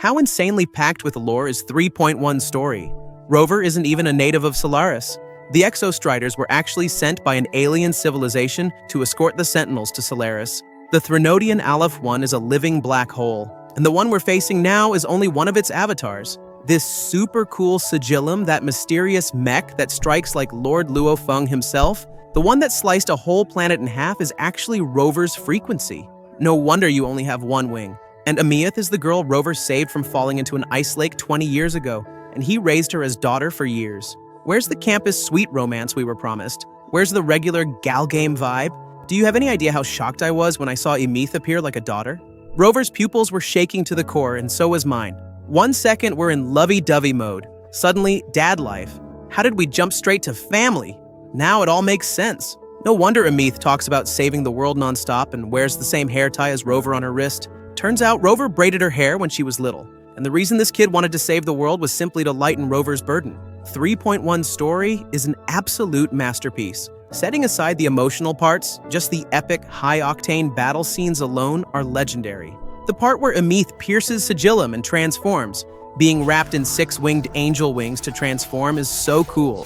How insanely packed with lore is 3.1 story? Rover isn't even a native of Solaris. The Exostriders were actually sent by an alien civilization to escort the Sentinels to Solaris. The Threnodian Aleph 1 is a living black hole, and the one we're facing now is only one of its avatars. This super cool Sigillum, that mysterious mech that strikes like Lord Luo Feng himself, the one that sliced a whole planet in half, is actually Rover's frequency. No wonder you only have one wing. And Amieth is the girl Rover saved from falling into an ice lake 20 years ago, and he raised her as daughter for years. Where's the campus sweet romance we were promised? Where's the regular gal game vibe? Do you have any idea how shocked I was when I saw Amieth appear like a daughter? Rover's pupils were shaking to the core, and so was mine. 1 second we're in lovey-dovey mode. Suddenly, dad life. How did we jump straight to family? Now it all makes sense. No wonder Amieth talks about saving the world nonstop and wears the same hair tie as Rover on her wrist. Turns out Rover braided her hair when she was little, and the reason this kid wanted to save the world was simply to lighten Rover's burden. 3.1 story is an absolute masterpiece. Setting aside the emotional parts, just the epic, high-octane battle scenes alone are legendary. The part where Amieth pierces Sigillum and transforms, being wrapped in 6-winged angel wings to transform, is so cool.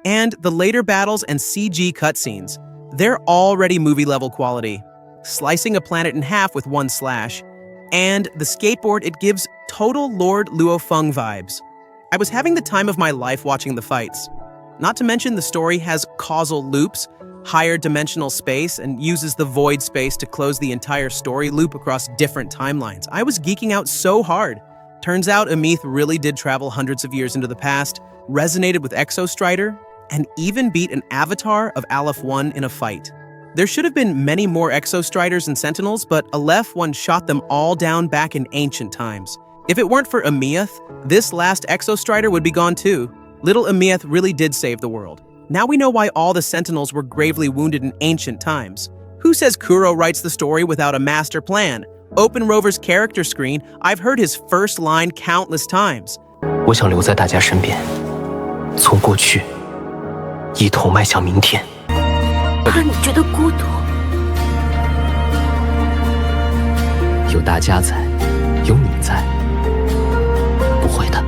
And the later battles and CG cutscenes, they're already movie-level quality. Slicing a planet in half with one slash. And the skateboard, it gives total Lord Luo Feng vibes. I was having the time of my life watching the fights. Not to mention the story has causal loops, higher dimensional space, and uses the void space to close the entire story loop across different timelines. I was geeking out so hard. Turns out Amieth really did travel hundreds of years into the past, resonated with Exostrider, and even beat an avatar of Aleph 1 in a fight. There should have been many more Exostriders and Sentinels, but Aleph 1 shot them all down back in ancient times. If it weren't for Amieth, this last Exostrider would be gone too. Little Amieth really did save the world. Now we know why all the Sentinels were gravely wounded in ancient times. Who says Kuro writes the story without a master plan? Open Rover's character screen, I've heard his first line countless times. 我想留在大家身边，从过去一同迈向明天。怕你觉得孤独？有大家在，有你在，不会的。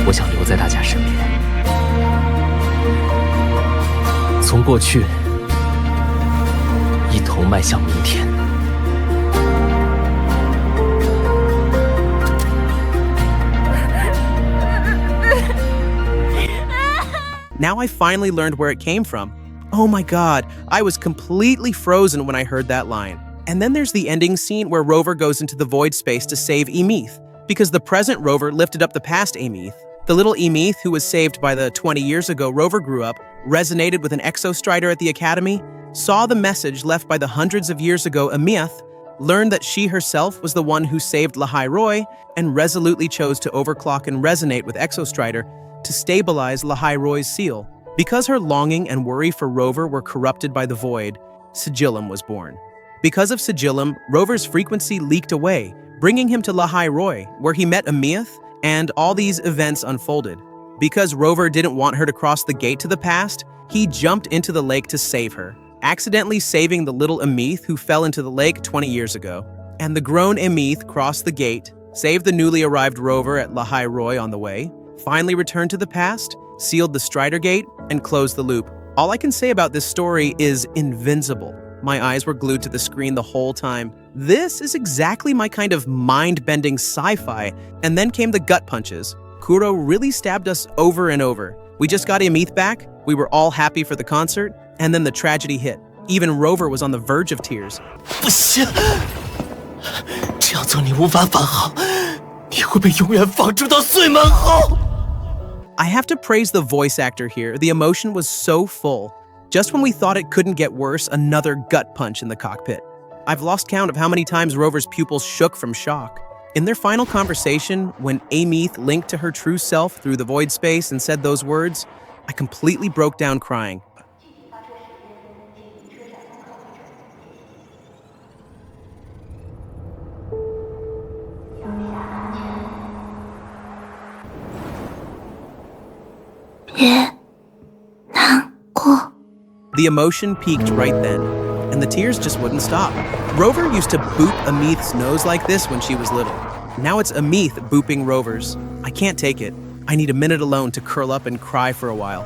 我想留在大家身边，从过去一同迈向明天。Now I finally learned where it came from. Oh my god, I was completely frozen when I heard that line. And then there's the ending scene where Rover goes into the void space to save Amieth, because the present Rover lifted up the past Amieth. The little Amieth, who was saved by the 20 years ago Rover grew up, resonated with an Exostrider at the Academy, saw the message left by the hundreds of years ago Amieth, learned that she herself was the one who saved Lahai Roi, and resolutely chose to overclock and resonate with Exostrider to stabilize Lahai Roi's seal. Because her longing and worry for Rover were corrupted by the void, Sigillum was born. Because of Sigillum, Rover's frequency leaked away, bringing him to Lahai Roi, where he met Amieth, and all these events unfolded. Because Rover didn't want her to cross the gate to the past, he jumped into the lake to save her, accidentally saving the little Amieth who fell into the lake 20 years ago. And the grown Amieth crossed the gate, saved the newly arrived Rover at Lahai Roi on the way, finally returned to the past, sealed the Strider Gate, and closed the loop. All I can say about this story is invincible. My eyes were glued to the screen the whole time. This is exactly my kind of mind-bending sci-fi. And then came the gut punches. Kuro really stabbed us over and over. We just got Amieth back, we were all happy for the concert, and then the tragedy hit. Even Rover was on the verge of tears. 不行，这样做你无法返航，你会被永远放逐到碎门后。 I have to praise the voice actor here. The emotion was so full. Just when we thought it couldn't get worse, another gut punch in the cockpit. I've lost count of how many times Rover's pupils shook from shock. In their final conversation, when Ameeth linked to her true self through the void space and said those words, I completely broke down crying. The emotion peaked right then, and the tears just wouldn't stop. Rover used to boop Ameeth's nose like this when she was little. Now it's Ameeth booping Rover's. I can't take it. I need a minute alone to curl up and cry for a while.